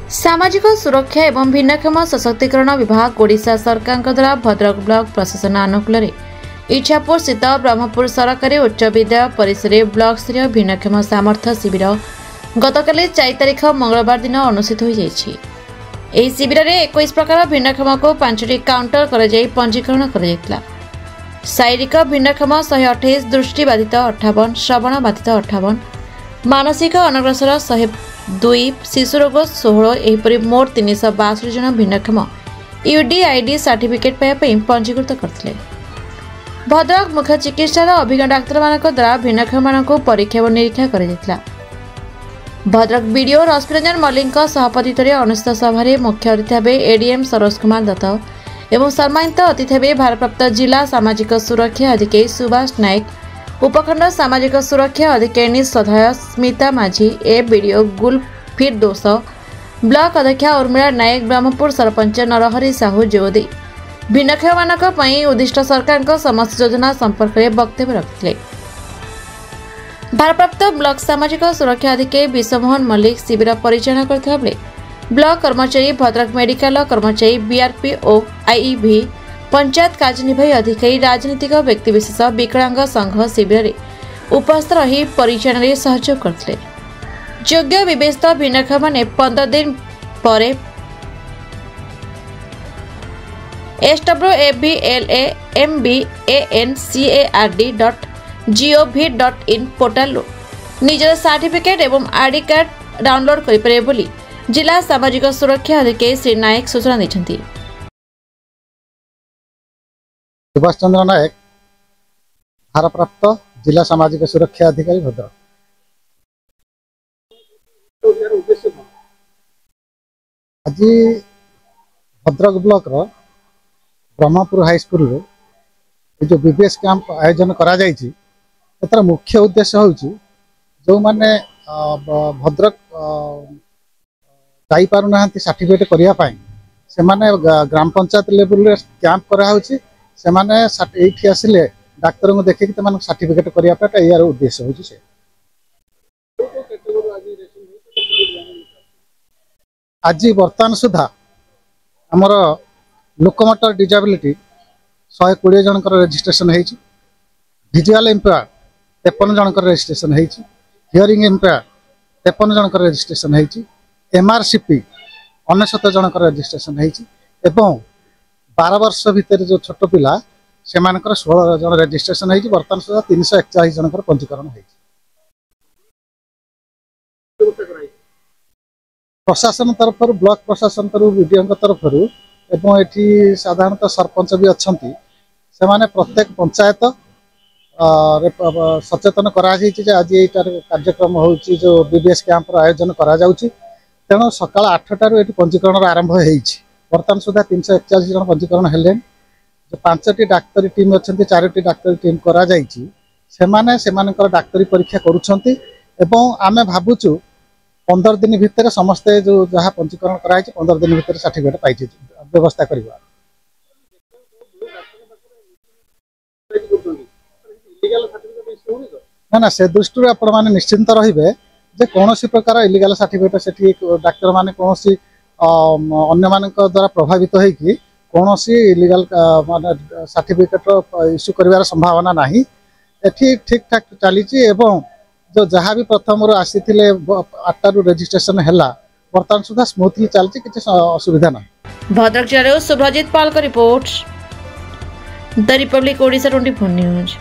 सामाजिक सुरक्षा एवं भिन्नक्षम सशक्तिकरण विभाग ओडिशा सरकार द्वारा भद्रक ब्लॉक प्रशासन अनुकूल इच्छापुर स्थित ब्रह्मपुर सरकारी उच्च विद्यालय परिसर ब्लॉक स्तरीय भिन्नक्षम सामर्थ्य शिविर गतकाली 4 तारिख मंगलवार दिन अनुष्ठित हो जाएगी। शिविर में 21 प्रकार भिन्नक्षम को 5टी काउंटर कर पंजीकरण कर शारीरिक भिन्नक्षम 128, दृष्टिबाधित 58, श्रवण बाधित 58, मानसिक अनग्रसर 102, शिशु रोग 16 एहीपरि मोट 362 जन भिन्नक्षम यूडीआईडी सर्टिफिकेट पाइबा पंजीकृत करथिले। भद्रक मुख्य चिकित्सालय अभिज्ञ डाक्तर मानक द्वारा भिन्नक्षम को परीक्षा और निरीक्षा कर भद्रक बीडीओ रश्मिरंजन मल्लिक सभापतित्व अनुष्ठित सभारे मुख्य अतिथि भाव एडीएम सरोज कुमार दत्त एवं सम्मानित अतिथि भाव भारप्राप्त जिला सामाजिक सुरक्षा अधिकारी सुभाष नायक, उपखंड सामाजिक सुरक्षा अधिकारी सदय स्मिता माझी, बीडीओ गुलफिरदोस, ब्लॉक अध्यक्ष उर्मिला नायक, ब्रह्मपुर सरपंच नरहरी साहू जोगदे भिन्नक्षम मानक उद्दिष्ट सरकार समस्त योजना संपर्क में वक्तव्य रखिले। भारप्राप्त ब्लॉक सामाजिक सुरक्षा अधिकारी विश्वमोहन मल्लिक शिविर परिचालन करथिबा बेले ब्लॉक कर्मचारी, भद्रक मेडिकल कर्मचारी, बीआरपीओ, आईईवी, पंचायत कार्यनिर्वाही अधिकारी, राजनीतिक व्यक्तिविशेष, विकलांग संघ शिविर में उपस्थित रही परिचालन में सहयोग करथिले। योग्य विवेचित भिन्नक्षम माने 15 दिन पर swablancard.gov.in पोर्टाल निजर सर्टिफिकेट एवं आईडी कार्ड डाउनलोड करें बोली जिला सामाजिक सुरक्षा अधिकारी श्री नायक सूचना देछंती। सुभाष चंद्र नायक, भारप्राप्त जिला सामाजिक सुरक्षा अधिकारी भद्रक। आज भद्रक ब्लॉक रो ब्रह्मपुर हाईस्कूल रे जो बीबीएस कैंप आयोजन करा जायछि एतर मुख्य उद्देश्य होउछि जो माने भद्रक जाई पारु नाहंती सर्टिफिकेट करिया पाई से माने ग्राम पंचायत लेवल रे कैंप करा होउछि से माने एठी आसिले डाक्टर को देखि कि तमन सर्टिफिकेट करिया पाटा यार उद्देश्य होउछि से आज वर्तमान सुधा हमर लोकोमोटर डिजेबिलिटी 120 जनकर रजिस्ट्रेशन है, विजुअल इम्पेयर 53 जनकर रजिस्ट्रेशन है, हियरिंग इम्पेयर 53 जनकर रजिस्ट्रेशन है, एमआरसीपी 99 जनकर रजिस्ट्रेशन है, 12 वर्ष भितर जो छोट पिला से 16 जन रजिस्ट्रेशन है। बर्तमान सुधा 341 जनकर पंजीकरण है। प्रशासन तरफ ब्लॉक प्रशासन तरफ वीडीओ तरफ एवं एटी साधारणतः सरपंच भी अच्छी से माने प्रत्येक पंचायत सचेतन करा आज ये कार्यक्रम होची जो बीबीएस कैंप आयोजन करा जाउची तेणु सकाल 8टारू ये पंजीकरण आरंभ होती। बर्तमान सुधा 341 जन पंजीकरण हेले। जो 5टी डाक्तरी टीम अच्छा 4टी डाक्तरी टीम करा जाइछि से डाक्तरी परीक्षा करुछंती एवं आमे भाबुचु 15 दिन भितर समस्ते जो जहाँ पंजीकरण कराई 15 दिन भितर सर्टिफिकेट पाई व्यवस्था करवा। ना से दृष्टि आपण मैंने निश्चिंत रे जे कौन प्रकार इलीगल सर्टिफिकेट से डाक्तर मैंने कौन अन्य मान द्वारा प्रभावित होगी कौन इलीगल माने सर्टिफिकेट इश्यू कर संभावना नहीं। एठी ठीक ठाक चली जो जहाँ भी प्रथम आसी 8टारू रजिस्ट्रेशन है बर्तमान सुधा स्मूथली चलती किसी असुविधा ना। भद्रक जिले सुभ्रजित पाल का report the Republic Odisha 24 news.